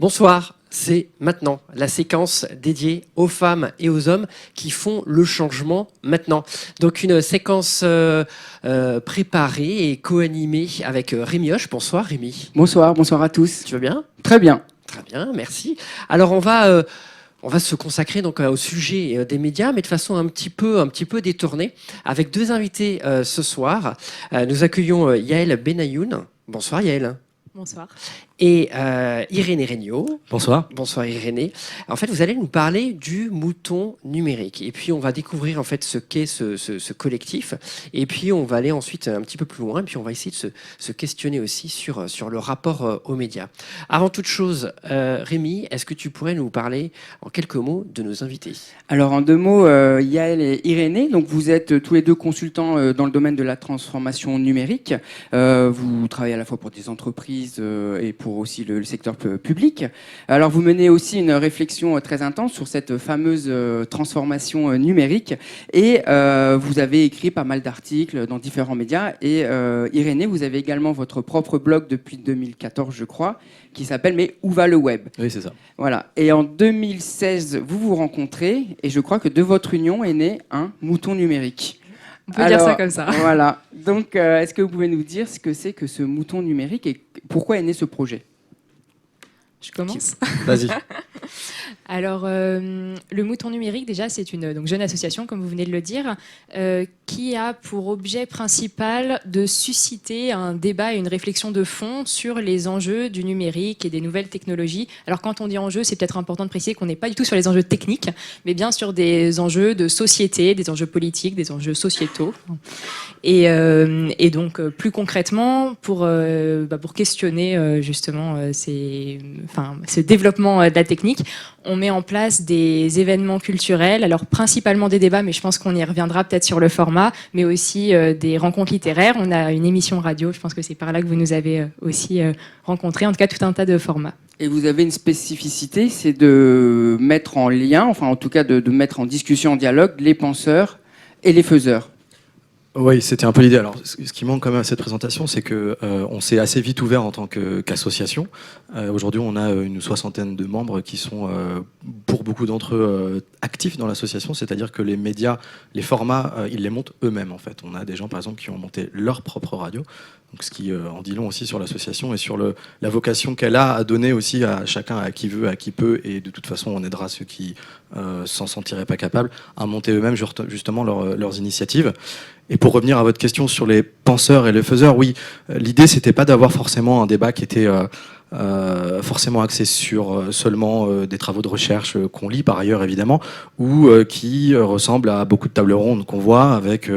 Bonsoir, c'est maintenant la séquence dédiée aux femmes et aux hommes qui font le changement maintenant. Donc une séquence préparée et co-animée avec Rémi Hoche. Bonsoir Rémi. Bonsoir, bonsoir à tous. Tu vas bien? Très bien. Très bien, merci. Alors on va se consacrer donc au sujet des médias, mais de façon un petit peu détournée, avec deux invités ce soir. Nous accueillons Yael Benayoun. Bonsoir Yael. Bonsoir. Et Irénée Regnault. Bonsoir. Bonsoir Irénée. En fait, vous allez nous parler du mouton numérique. Et puis, on va découvrir en fait ce qu'est ce collectif. Et puis, on va aller ensuite un petit peu plus loin. Et puis, on va essayer de se questionner aussi sur le rapport aux médias. Avant toute chose, Rémi, est-ce que tu pourrais nous parler en quelques mots de nos invités? Alors en deux mots, Yael et Irénée, donc vous êtes tous les deux consultants dans le domaine de la transformation numérique. Vous travaillez à la fois pour des entreprises et pour aussi le secteur public. Alors vous menez aussi une réflexion très intense sur cette fameuse transformation numérique et vous avez écrit pas mal d'articles dans différents médias. Et Irénée, vous avez également votre propre blog depuis 2014, je crois, qui s'appelle « Mais où va le web ?» Oui, c'est ça. Voilà. Et en 2016, vous vous rencontrez et je crois que de votre union est né un mouton numérique. On peut dire ça comme ça. Voilà. Donc, est-ce que vous pouvez nous dire ce que c'est que ce mouton numérique et pourquoi est né ce projet? Je commence. Vas-y. Alors, le Mouton Numérique, déjà, c'est une jeune association, comme vous venez de le dire, qui a pour objet principal de susciter un débat et une réflexion de fond sur les enjeux du numérique et des nouvelles technologies. Alors, quand on dit enjeux, c'est peut-être important de préciser qu'on n'est pas du tout sur les enjeux techniques, mais bien sur des enjeux de société, des enjeux politiques, des enjeux sociétaux. Et donc, plus concrètement, pour questionner justement ce développement de la technique, on met en place des événements culturels, alors principalement des débats, mais je pense qu'on y reviendra peut-être sur le format, mais aussi des rencontres littéraires. On a une émission radio, je pense que c'est par là que vous nous avez aussi rencontrés, en tout cas tout un tas de formats. Et vous avez une spécificité, c'est de mettre en lien, enfin en tout cas de mettre en discussion, en dialogue, les penseurs et les faiseurs. Oui, c'était un peu l'idée. Alors, ce qui manque quand même à cette présentation, c'est que on s'est assez vite ouvert en tant qu'association. Aujourd'hui, on a une 60aine de membres qui sont, pour beaucoup d'entre eux, actifs dans l'association. C'est-à-dire que les médias, les formats, ils les montent eux-mêmes, en fait. On a des gens, par exemple, qui ont monté leur propre radio. Donc, ce qui en dit long aussi sur l'association et sur la vocation qu'elle a à donner aussi à chacun, à qui veut, à qui peut. Et de toute façon, on aidera ceux qui s'en sentiraient pas capables à monter eux-mêmes justement leurs initiatives. Et pour revenir à votre question sur les penseurs et les faiseurs, oui, l'idée c'était pas d'avoir forcément un débat qui était forcément axé sur seulement des travaux de recherche qu'on lit par ailleurs évidemment, ou qui ressemble à beaucoup de tables rondes qu'on voit avec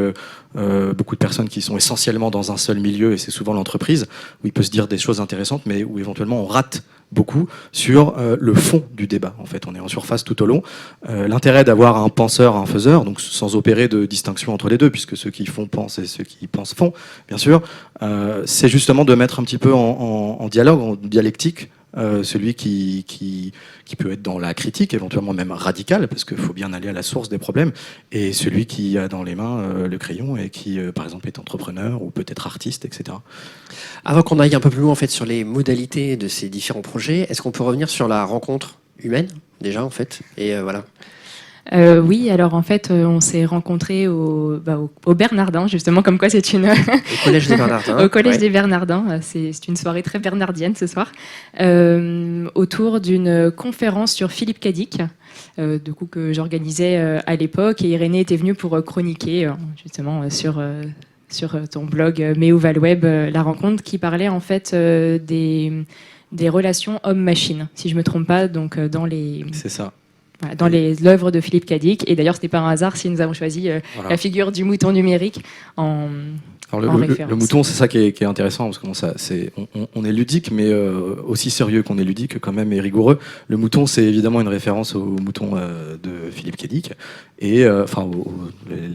beaucoup de personnes qui sont essentiellement dans un seul milieu, et c'est souvent l'entreprise, où il peut se dire des choses intéressantes, mais où éventuellement on rate beaucoup sur le fond du débat. En fait, on est en surface tout au long. L'intérêt d'avoir un penseur, un faiseur, donc sans opérer de distinction entre les deux, puisque ceux qui font pensent et ceux qui pensent font, bien sûr, c'est justement de mettre un petit peu en dialogue, en dialectique, celui qui peut être dans la critique, éventuellement même radicale, parce qu'il faut bien aller à la source des problèmes, et celui qui a dans les mains le crayon et qui, par exemple, est entrepreneur ou peut-être artiste, etc. Avant qu'on aille un peu plus loin en fait sur les modalités de ces différents projets, est-ce qu'on peut revenir sur la rencontre humaine déjà en fait? Et voilà. Oui, alors en fait, on s'est rencontrés au Bernardin, justement, comme quoi c'est une... Au Collège des Bernardins. Au Collège des Bernardins, c'est une soirée très bernardienne ce soir, autour d'une conférence sur Philippe Cadic, du coup, que j'organisais à l'époque, et Irénée était venue pour chroniquer justement sur ton blog Mais où va le web, la rencontre, qui parlait en fait des relations homme-machine, si je ne me trompe pas, donc dans les... C'est ça. Dans l'œuvre de Philippe Cadic. Et d'ailleurs, ce n'est pas un hasard si nous avons choisi la figure du mouton numérique en référence. Le mouton, c'est ça qui est intéressant, parce que on est ludique, mais aussi sérieux qu'on est ludique quand même et rigoureux. Le mouton, c'est évidemment une référence au mouton de Philippe Cadic, et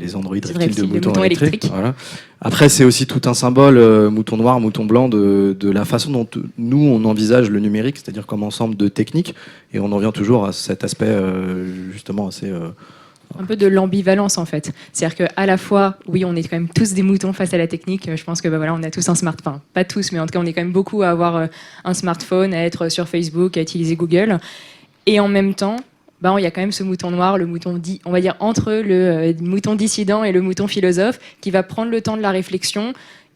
les androïdes reptiles de moutons électriques. Voilà. Après, c'est aussi tout un symbole, mouton noir, mouton blanc, de la façon dont nous, on envisage le numérique, c'est-à-dire comme ensemble de techniques, et on en vient toujours à cet aspect justement assez Un peu de l'ambivalence en fait. C'est-à-dire qu'à la fois, oui, on est quand même tous des moutons face à la technique. Je pense que voilà, on a tous un smartphone, enfin, pas tous, mais en tout cas, on est quand même beaucoup à avoir un smartphone, à être sur Facebook, à utiliser Google. Et en même temps, il y a quand même ce mouton noir, le mouton dit, on va dire entre le mouton dissident et le mouton philosophe, qui va prendre le temps de la réflexion.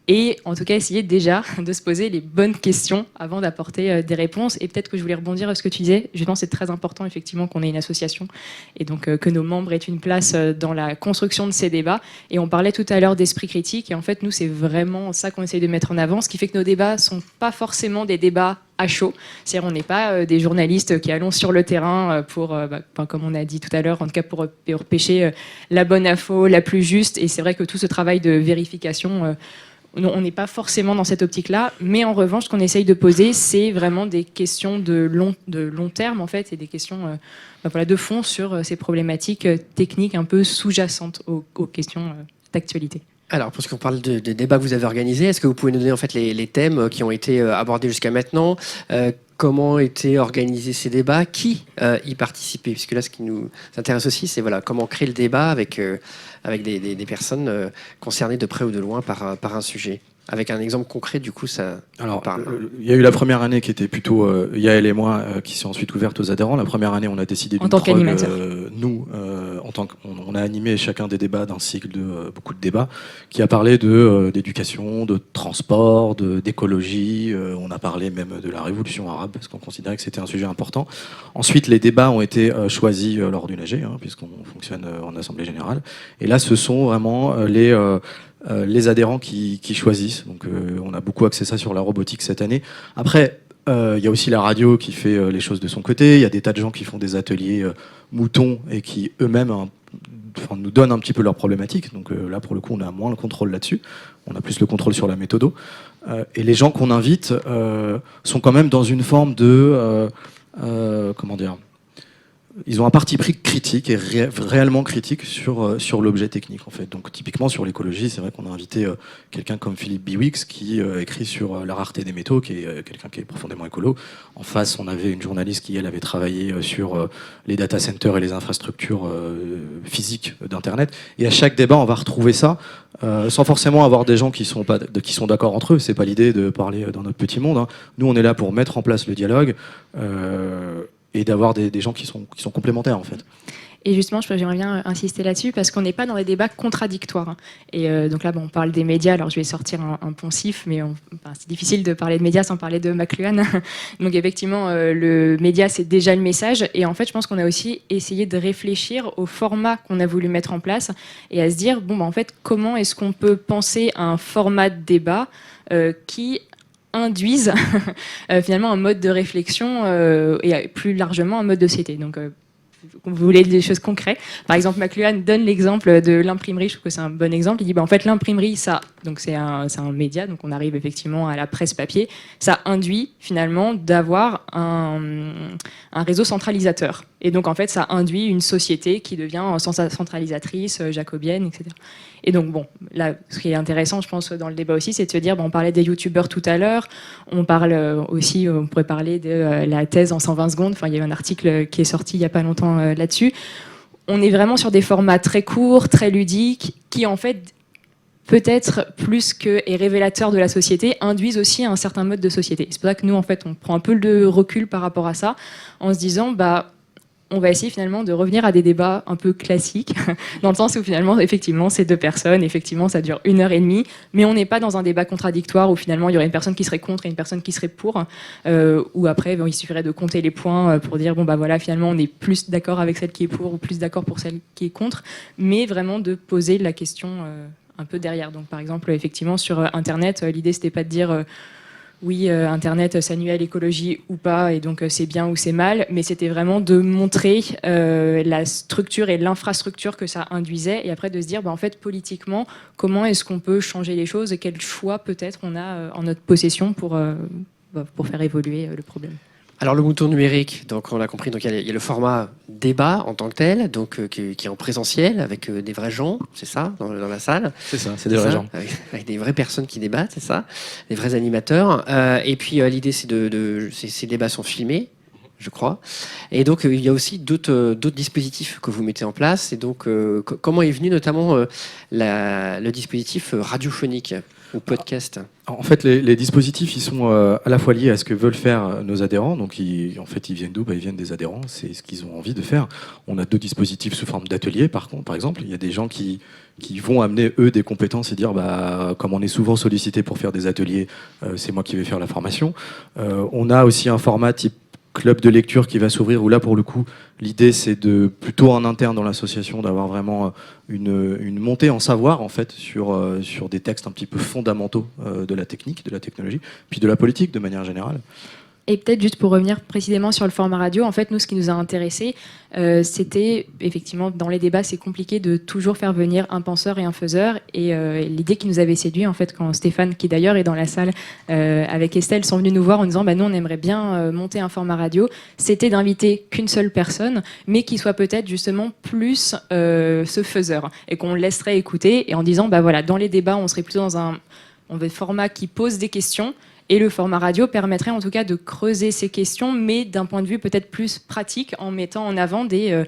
Et en tout cas, essayer déjà de se poser les bonnes questions avant d'apporter des réponses. Et peut-être que je voulais rebondir à ce que tu disais. Justement, c'est très important effectivement qu'on ait une association et donc que nos membres aient une place dans la construction de ces débats. Et on parlait tout à l'heure d'esprit critique. Et en fait, nous, c'est vraiment ça qu'on essaye de mettre en avant. Ce qui fait que nos débats sont pas forcément des débats à chaud. C'est-à-dire, on n'est pas des journalistes qui allons sur le terrain pour, comme on a dit tout à l'heure, en tout cas pour pêcher la bonne info, la plus juste. Et c'est vrai que tout ce travail de vérification... on n'est pas forcément dans cette optique-là, mais en revanche, ce qu'on essaye de poser, c'est vraiment des questions de long terme, en fait, et des questions de fond sur ces problématiques techniques un peu sous-jacentes aux questions d'actualité. Alors, puisqu'on parle des débats que vous avez organisés, est-ce que vous pouvez nous donner en fait les thèmes qui ont été abordés jusqu'à maintenant, comment étaient organisés ces débats, qui y participait? Puisque là, ce qui nous intéresse aussi, c'est comment créer le débat avec des personnes concernées de près ou de loin par un sujet. Avec un exemple concret, du coup, ça parle. Il y a eu la première année qui était plutôt Yael et moi, qui s'est ensuite ouverte aux adhérents. La première année, on a décidé d'une prog, nous, on a animé chacun des débats d'un cycle de beaucoup de débats, qui a parlé d'éducation, de transport, d'écologie. On a parlé même de la révolution arabe, parce qu'on considérait que c'était un sujet important. Ensuite, les débats ont été choisis lors d'une AG, puisqu'on fonctionne en assemblée générale. Et là, ce sont vraiment les adhérents qui choisissent. Donc on a beaucoup axé ça sur la robotique cette année. Après, il y a aussi la radio qui fait les choses de son côté. Il y a des tas de gens qui font des ateliers moutons et qui eux-mêmes nous donnent un petit peu leurs problématiques. Donc là, pour le coup, on a moins le contrôle là-dessus. On a plus le contrôle sur la méthodo. Et les gens qu'on invite sont quand même dans une forme de... comment dire ? Ils ont un parti pris critique et réellement critique sur l'objet technique en fait. Donc typiquement sur l'écologie, c'est vrai qu'on a invité quelqu'un comme Philippe Biwix qui écrit sur la rareté des métaux, qui est quelqu'un qui est profondément écolo. En face, on avait une journaliste qui elle avait travaillé sur les data centers et les infrastructures physiques d'internet. Et à chaque débat, on va retrouver ça sans forcément avoir des gens qui sont d'accord entre eux. C'est pas l'idée de parler dans notre petit monde. Nous, on est là pour mettre en place le dialogue. Et d'avoir des gens qui sont complémentaires en fait. Et justement, j'aimerais bien insister là-dessus parce qu'on n'est pas dans des débats contradictoires. Et donc là, on parle des médias. Alors, je vais sortir un poncif, mais c'est difficile de parler de médias sans parler de McLuhan. Donc, effectivement, le média, c'est déjà le message. Et en fait, je pense qu'on a aussi essayé de réfléchir au format qu'on a voulu mettre en place et à se dire, en fait, comment est-ce qu'on peut penser à un format de débat qui induisent finalement un mode de réflexion et plus largement un mode de société. Donc, vous voulez des choses concrètes. Par exemple, McLuhan donne l'exemple de l'imprimerie. Je trouve que c'est un bon exemple. Il dit, en fait, l'imprimerie, donc c'est un média. Donc, on arrive effectivement à la presse papier. Ça induit finalement d'avoir un réseau centralisateur. Et donc, en fait, ça induit une société qui devient centralisatrice, jacobienne, etc. Et donc, là, ce qui est intéressant, je pense, dans le débat aussi, c'est de se dire, on parlait des youtubeurs tout à l'heure, on parle aussi, on pourrait parler de la thèse en 120 secondes. Enfin, il y a eu un article qui est sorti il n'y a pas longtemps là-dessus. On est vraiment sur des formats très courts, très ludiques, qui, en fait, peut-être plus que est révélateur de la société, induisent aussi un certain mode de société. C'est pour ça que nous, en fait, on prend un peu de recul par rapport à ça, en se disant, on va essayer finalement de revenir à des débats un peu classiques, dans le sens où finalement, effectivement, c'est deux personnes, effectivement, ça dure 1h30, mais on n'est pas dans un débat contradictoire où finalement, il y aurait une personne qui serait contre et une personne qui serait pour, ou après, il suffirait de compter les points pour dire, voilà, finalement, on est plus d'accord avec celle qui est pour ou plus d'accord pour celle qui est contre, mais vraiment de poser la question un peu derrière. Donc, par exemple, effectivement, sur Internet, l'idée, c'était pas de dire... oui, Internet, ça nuit à l'écologie ou pas, et donc c'est bien ou c'est mal, mais c'était vraiment de montrer la structure et l'infrastructure que ça induisait, et après de se dire, en fait, politiquement, comment est-ce qu'on peut changer les choses, et quel choix peut-être on a en notre possession pour faire évoluer le problème. Alors le mouton numérique, donc on l'a compris, donc il y a le format débat en tant que tel, donc qui est en présentiel avec des vrais gens, c'est ça, dans la salle. C'est ça, c'est des vrais gens. Avec des vraies personnes qui débattent, c'est ça, des vrais animateurs. Et puis l'idée, c'est ces débats sont filmés. je crois. Et donc, il y a aussi d'autres dispositifs que vous mettez en place. Et donc, comment est venu notamment le dispositif radiophonique ou podcast? En fait, les dispositifs, ils sont à la fois liés à ce que veulent faire nos adhérents. Donc, ils viennent d'où? Ils viennent des adhérents. C'est ce qu'ils ont envie de faire. On a 2 dispositifs sous forme d'ateliers, par exemple. Il y a des gens qui vont amener, eux, des compétences et dire, comme on est souvent sollicité pour faire des ateliers, c'est moi qui vais faire la formation. On a aussi un format type club de lecture qui va s'ouvrir, où là, pour le coup, l'idée, c'est de, plutôt en interne dans l'association, d'avoir vraiment une montée en savoir, en fait, sur des textes un petit peu fondamentaux de la technique, de la technologie, puis de la politique, de manière générale. Et peut-être juste pour revenir précisément sur le format radio, en fait, nous, ce qui nous a intéressés, c'était effectivement dans les débats, c'est compliqué de toujours faire venir un penseur et un faiseur. Et l'idée qui nous avait séduit, en fait, quand Stéphane, qui d'ailleurs est dans la salle avec Estelle, sont venus nous voir en disant, nous, on aimerait bien monter un format radio, c'était d'inviter qu'une seule personne, mais qui soit peut-être justement plus ce faiseur, et qu'on le laisserait écouter, et en disant, voilà, dans les débats, on serait plutôt dans un format qui pose des questions. Et le format radio permettrait en tout cas de creuser ces questions, mais d'un point de vue peut-être plus pratique, en mettant en avant des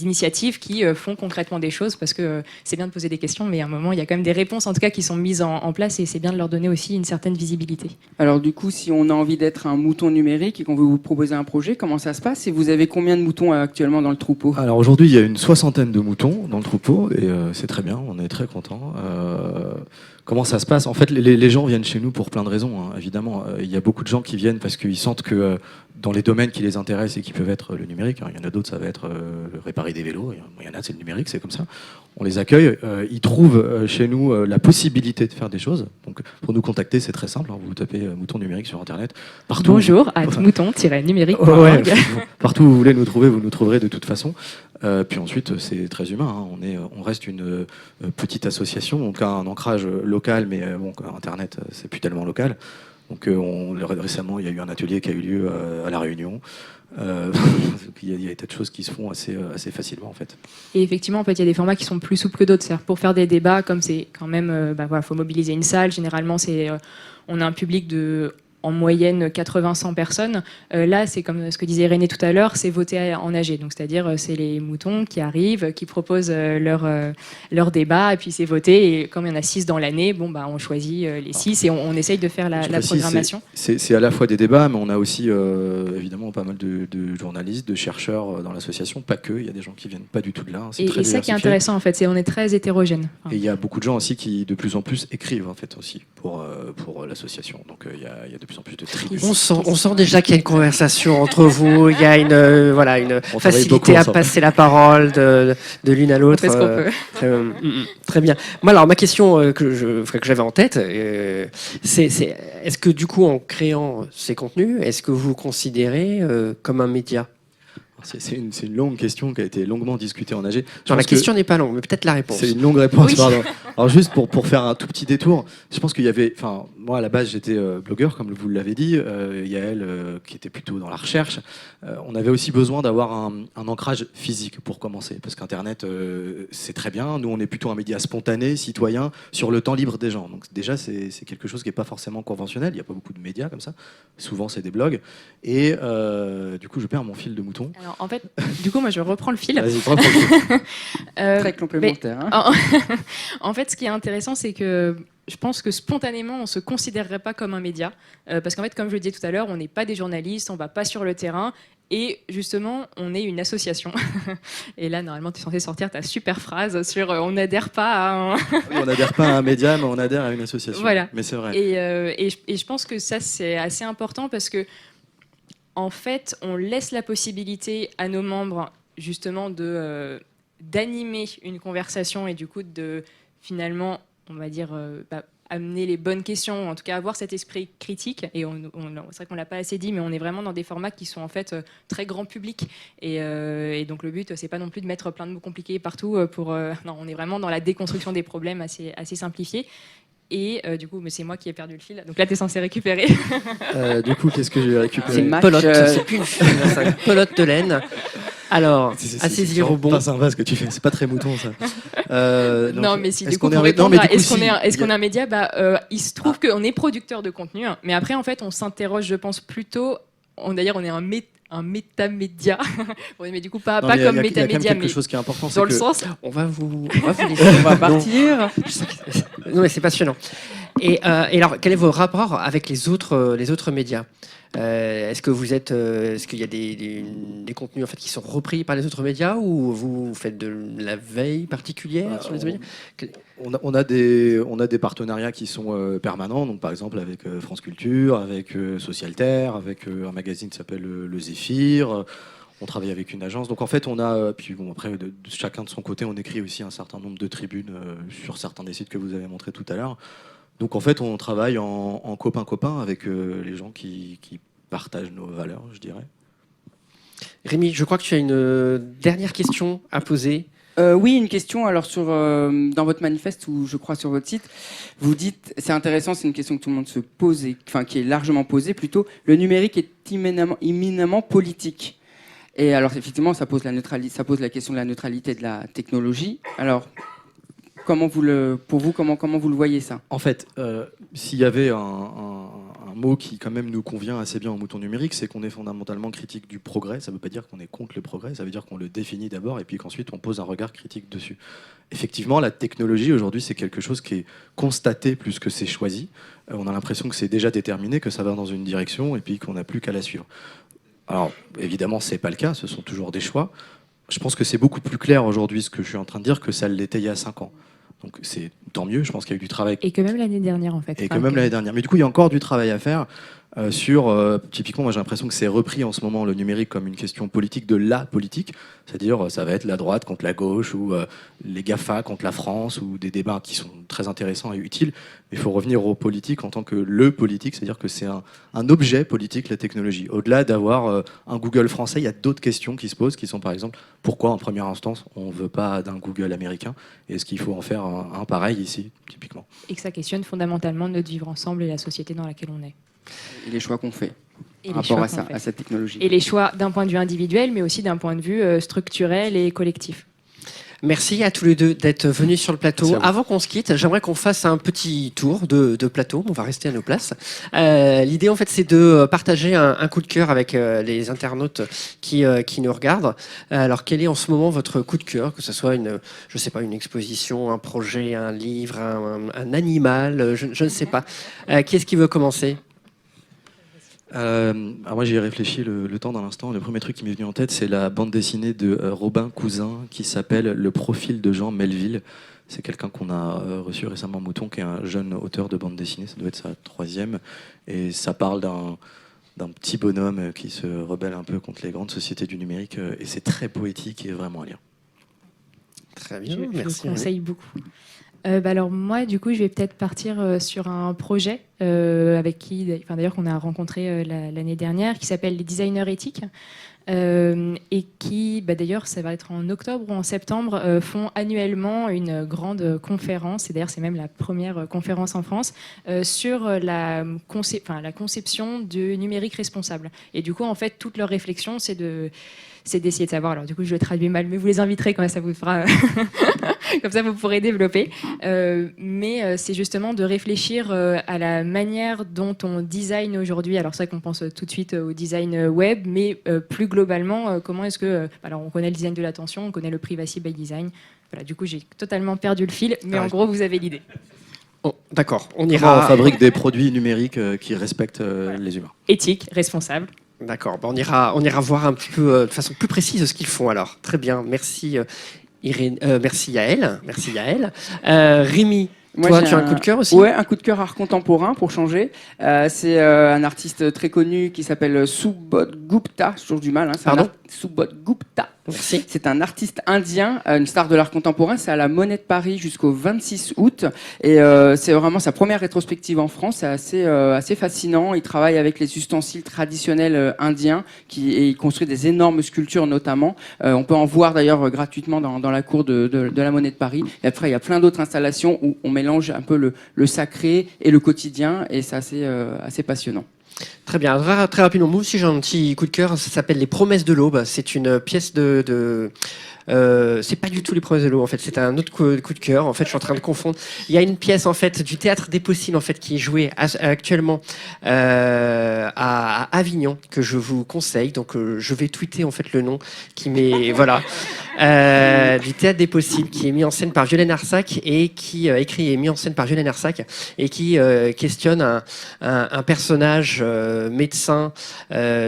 initiatives qui font concrètement des choses, parce que c'est bien de poser des questions, mais à un moment, il y a quand même des réponses en tout cas qui sont mises en place, et c'est bien de leur donner aussi une certaine visibilité. Alors du coup, si on a envie d'être un mouton numérique et qu'on veut vous proposer un projet, comment ça se passe? Et vous avez combien de moutons actuellement dans le troupeau? Alors aujourd'hui, il y a une 60aine de moutons dans le troupeau, et c'est très bien, on est très contents. Comment ça se passe? En fait, les gens viennent chez nous pour plein de raisons, hein, évidemment. Il y a beaucoup de gens qui viennent parce qu'ils sentent que dans les domaines qui les intéressent et qui peuvent être le numérique, il y en a d'autres, ça va être réparer des vélos, il y en a, c'est le numérique, c'est comme ça. On les accueille, ils trouvent chez nous la possibilité de faire des choses. Donc, pour nous contacter, c'est très simple, hein, vous tapez mouton numérique sur Internet. Partout, Bonjour, @mouton-numérique. Partout où vous voulez nous trouver, vous nous trouverez de toute façon. Puis ensuite, c'est très humain, hein. On reste une petite association, donc un ancrage local, mais Internet, c'est plus tellement local. Donc récemment, il y a eu un atelier qui a eu lieu à La Réunion. Il y a des tas de choses qui se font assez facilement, en fait. Et effectivement, en fait, il y a des formats qui sont plus souples que d'autres. C'est-à-dire, pour faire des débats, comme c'est quand même, faut mobiliser une salle. Généralement, on a un public de en moyenne 80-100 personnes. Là, c'est comme ce que disait Irénée tout à l'heure, c'est voté en AG. Donc, c'est-à-dire, c'est les moutons qui arrivent, qui proposent leur débat, et puis c'est voté. Et comme il y en a 6 dans l'année, on choisit les 6 et on essaye de faire la programmation. C'est à la fois des débats, mais on a aussi évidemment pas mal de journalistes, de chercheurs dans l'association, pas que. Il y a des gens qui viennent pas du tout de là. Hein, et ça qui est intéressant, en fait, c'est on est très hétérogène. Et il y a beaucoup de gens aussi qui, de plus en plus, écrivent en fait aussi pour l'association. Donc il y a de plus en plus de tribus. On sent déjà qu'il y a une conversation entre vous, il y a une facilité à passer la parole de l'une à l'autre. Très bien. Moi, alors, ma question que j'avais en tête, c'est est-ce que du coup, en créant ces contenus, est-ce que vous vous considérez comme un média ? C'est une longue question qui a été longuement discutée en AG. La question n'est pas longue, mais peut-être la réponse. C'est une longue réponse, oui. Pardon. Alors juste pour faire un tout petit détour, je pense qu'il y avait... moi, à la base, j'étais blogueur, comme vous l'avez dit. Yael, qui était plutôt dans la recherche. On avait aussi besoin d'avoir un ancrage physique pour commencer. Parce qu'Internet, c'est très bien. Nous, on est plutôt un média spontané, citoyen, sur le temps libre des gens. Donc déjà, c'est quelque chose qui n'est pas forcément conventionnel. Il n'y a pas beaucoup de médias comme ça. Souvent, c'est des blogs. Et du coup, je perds mon fil de mouton. Alors, en fait, du coup, moi, je reprends le fil. Vas-y, reprends le fil. Très complémentaire. Hein. En fait, ce qui est intéressant, c'est que je pense que spontanément, on ne se considérerait pas comme un média. Parce qu'en fait, comme je le disais tout à l'heure, on n'est pas des journalistes, on ne va pas sur le terrain. Et justement, on est une association. Et là, normalement, tu es censé sortir ta super phrase sur on n'adhère pas à un... Oui, on n'adhère pas à un média, mais on adhère à une association. Voilà. Mais c'est vrai. Et je pense que ça, c'est assez important parce que en fait, on laisse la possibilité à nos membres justement d'animer une conversation et du coup de finalement, on va dire, amener les bonnes questions, en tout cas avoir cet esprit critique. Et c'est vrai qu'on l'a pas assez dit, mais on est vraiment dans des formats qui sont en fait très grand public. Et donc le but, c'est pas non plus de mettre plein de mots compliqués partout. Non, on est vraiment dans la déconstruction des problèmes assez simplifiés. Et du coup, c'est moi qui ai perdu le fil. Donc là, tu es censé récupérer. Du coup, qu'est-ce que j'ai récupéré? C'est une pelote, c'est plus une file, c'est une pelote de laine. Alors, à saisir au bon. C'est sympa ce que tu fais, c'est pas très mouton ça. Non, mais si, du coup, pour répondre à est-ce qu'on est un média, il se trouve qu'on est producteur de contenu. Mais après, en fait, on s'interroge, je pense, plutôt. D'ailleurs, on est un métamédia. Oui, mais du coup, pas Non, mais comme il y a quand même métamédia, quelque mais chose qui est important, c'est dans le que sens. On va vous laisser. On va partir. Non, mais c'est passionnant. Et alors, quel est votre rapport avec les autres médias? Est-ce que vous êtes, est-ce qu'il y a des contenus en fait qui sont repris par les autres médias ou vous faites de la veille particulière sur les médias? on a des partenariats qui sont permanents, donc par exemple avec France Culture, avec Socialterre, avec un magazine qui s'appelle Le Zéphyr. On travaille avec une agence. Donc en fait, on a, puis bon, après, chacun de son côté, on écrit aussi un certain nombre de tribunes sur certains des sites que vous avez montrés tout à l'heure. Donc en fait, on travaille en copain-copain avec les gens qui partagent nos valeurs, je dirais. Rémi, je crois que tu as une dernière question à poser. Oui, une question. Alors, dans votre manifeste, ou je crois sur votre site, vous dites, c'est intéressant, c'est une question que tout le monde se pose, enfin qui est largement posée plutôt, le numérique est éminemment politique. Et alors, effectivement, ça pose la question de la neutralité de la technologie. Alors, comment vous le voyez ça? En fait, s'il y avait un mot qui quand même nous convient assez bien au mouton numérique, c'est qu'on est fondamentalement critique du progrès. Ça ne veut pas dire qu'on est contre le progrès, ça veut dire qu'on le définit d'abord et puis qu'ensuite on pose un regard critique dessus. Effectivement, la technologie aujourd'hui, c'est quelque chose qui est constaté plus que c'est choisi. On a l'impression que c'est déjà déterminé, que ça va dans une direction et puis qu'on n'a plus qu'à la suivre. Alors, évidemment, c'est pas le cas, ce sont toujours des choix. Je pense que c'est beaucoup plus clair aujourd'hui ce que je suis en train de dire que ça l'était il y a 5 ans. Donc c'est tant mieux, je pense qu'il y a eu du travail. Et que même l'année dernière, en fait. Et que même l'année dernière. Mais du coup, il y a encore du travail à faire typiquement, moi j'ai l'impression que c'est repris en ce moment le numérique comme une question politique de la politique. C'est-à-dire, ça va être la droite contre la gauche ou les GAFA contre la France ou des débats qui sont très intéressants et utiles. Mais il faut revenir aux politiques en tant que le politique, c'est-à-dire que c'est un objet politique, la technologie. Au-delà d'avoir un Google français, il y a d'autres questions qui se posent, qui sont par exemple, pourquoi en première instance on ne veut pas d'un Google américain? Et est-ce qu'il faut en faire un pareil ici, typiquement? Et que ça questionne fondamentalement notre vivre ensemble et la société dans laquelle on est. Et les choix qu'on fait Et par rapport à cette technologie. Et les choix d'un point de vue individuel, mais aussi d'un point de vue structurel et collectif. Merci à tous les deux d'être venus sur le plateau. Avant qu'on se quitte, j'aimerais qu'on fasse un petit tour de plateau. On va rester à nos places. L'idée, en fait, c'est de partager un coup de cœur avec les internautes qui nous regardent. Alors, quel est en ce moment votre coup de cœur, que ce soit je sais pas, une exposition, un projet, un livre, un animal, je ne sais pas. Qui est-ce qui veut commencer? Alors moi j'y ai réfléchi le temps d'un instant. Le premier truc qui m'est venu en tête, c'est la bande dessinée de Robin Cousin qui s'appelle Le profil de Jean Melville. C'est quelqu'un qu'on a reçu récemment, Mouton, qui est un jeune auteur de bande dessinée. Ça doit être sa 3e. Et ça parle d'un petit bonhomme qui se rebelle un peu contre les grandes sociétés du numérique. Et c'est très poétique et vraiment à lire. Très bien, Je merci. le conseille beaucoup. Alors moi, du coup, je vais peut-être partir sur un projet avec qui, d'ailleurs, qu'on a rencontré l'année dernière, qui s'appelle les designers éthiques. Et qui, d'ailleurs, ça va être en octobre ou en septembre, font annuellement une grande conférence, et d'ailleurs c'est même la première conférence en France, sur la conception du numérique responsable. Et du coup, en fait, toute leur réflexion, c'est d'essayer de savoir, alors du coup je le traduis mal, mais vous les inviterez quand ça vous fera, comme ça vous pourrez développer, mais c'est justement de réfléchir à la manière dont on design aujourd'hui. Alors c'est vrai qu'on pense tout de suite au design web, mais plus globalement, comment est-ce que, alors on connaît le design de l'attention, on connaît le privacy by design, voilà, du coup j'ai totalement perdu le fil, mais en gros vous avez l'idée. Oh, d'accord, on Comment ira. on fabrique des produits numériques qui respectent les humains. Éthique, responsable. D'accord, on ira voir un petit peu de façon plus précise ce qu'ils font alors. Très bien, merci merci Yael. Rémi, toi tu as un coup de cœur aussi? Ouais, un coup de cœur art contemporain pour changer. C'est un artiste très connu qui s'appelle Subodh Gupta. J'ai toujours du mal. Pardon? Subodh Gupta. Merci. C'est un artiste indien, une star de l'art contemporain. C'est à la Monnaie de Paris jusqu'au 26 août. Et c'est vraiment sa première rétrospective en France. C'est assez fascinant. Il travaille avec les ustensiles traditionnels indiens et il construit des énormes sculptures notamment. On peut en voir d'ailleurs gratuitement dans la cour de la Monnaie de Paris. Et après, il y a plein d'autres installations où on mélange un peu le sacré et le quotidien. Et c'est assez passionnant. Très bien, très rapidement, moi aussi j'ai un petit coup de cœur, ça s'appelle Les Promesses de l'Aube. C'est une pièce de c'est pas du tout Les Promesses de l'eau, en fait, c'est un autre coup de cœur. En fait, je suis en train de confondre. Il y a une pièce en fait du Théâtre des Possibles en fait qui est jouée actuellement à Avignon que je vous conseille. Donc, je vais tweeter en fait le nom qui m'est voilà du Théâtre des Possibles qui est mis en scène par Violaine Arsac et qui écrit et mis en scène par Violaine Arsac et qui questionne un personnage médecin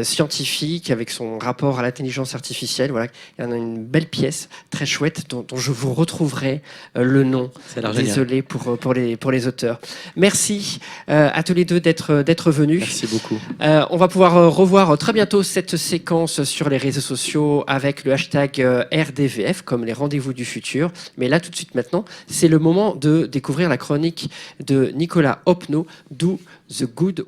scientifique avec son rapport à l'intelligence artificielle. Voilà, il y en a une belle pièce très chouette dont je vous retrouverai le nom. Désolé pour les auteurs. Merci à tous les deux d'être venus. Merci beaucoup. On va pouvoir revoir très bientôt cette séquence sur les réseaux sociaux avec le hashtag RDVF comme les rendez-vous du futur. Mais là, tout de suite maintenant, c'est le moment de découvrir la chronique de Nicolas Hopno, d'où The Good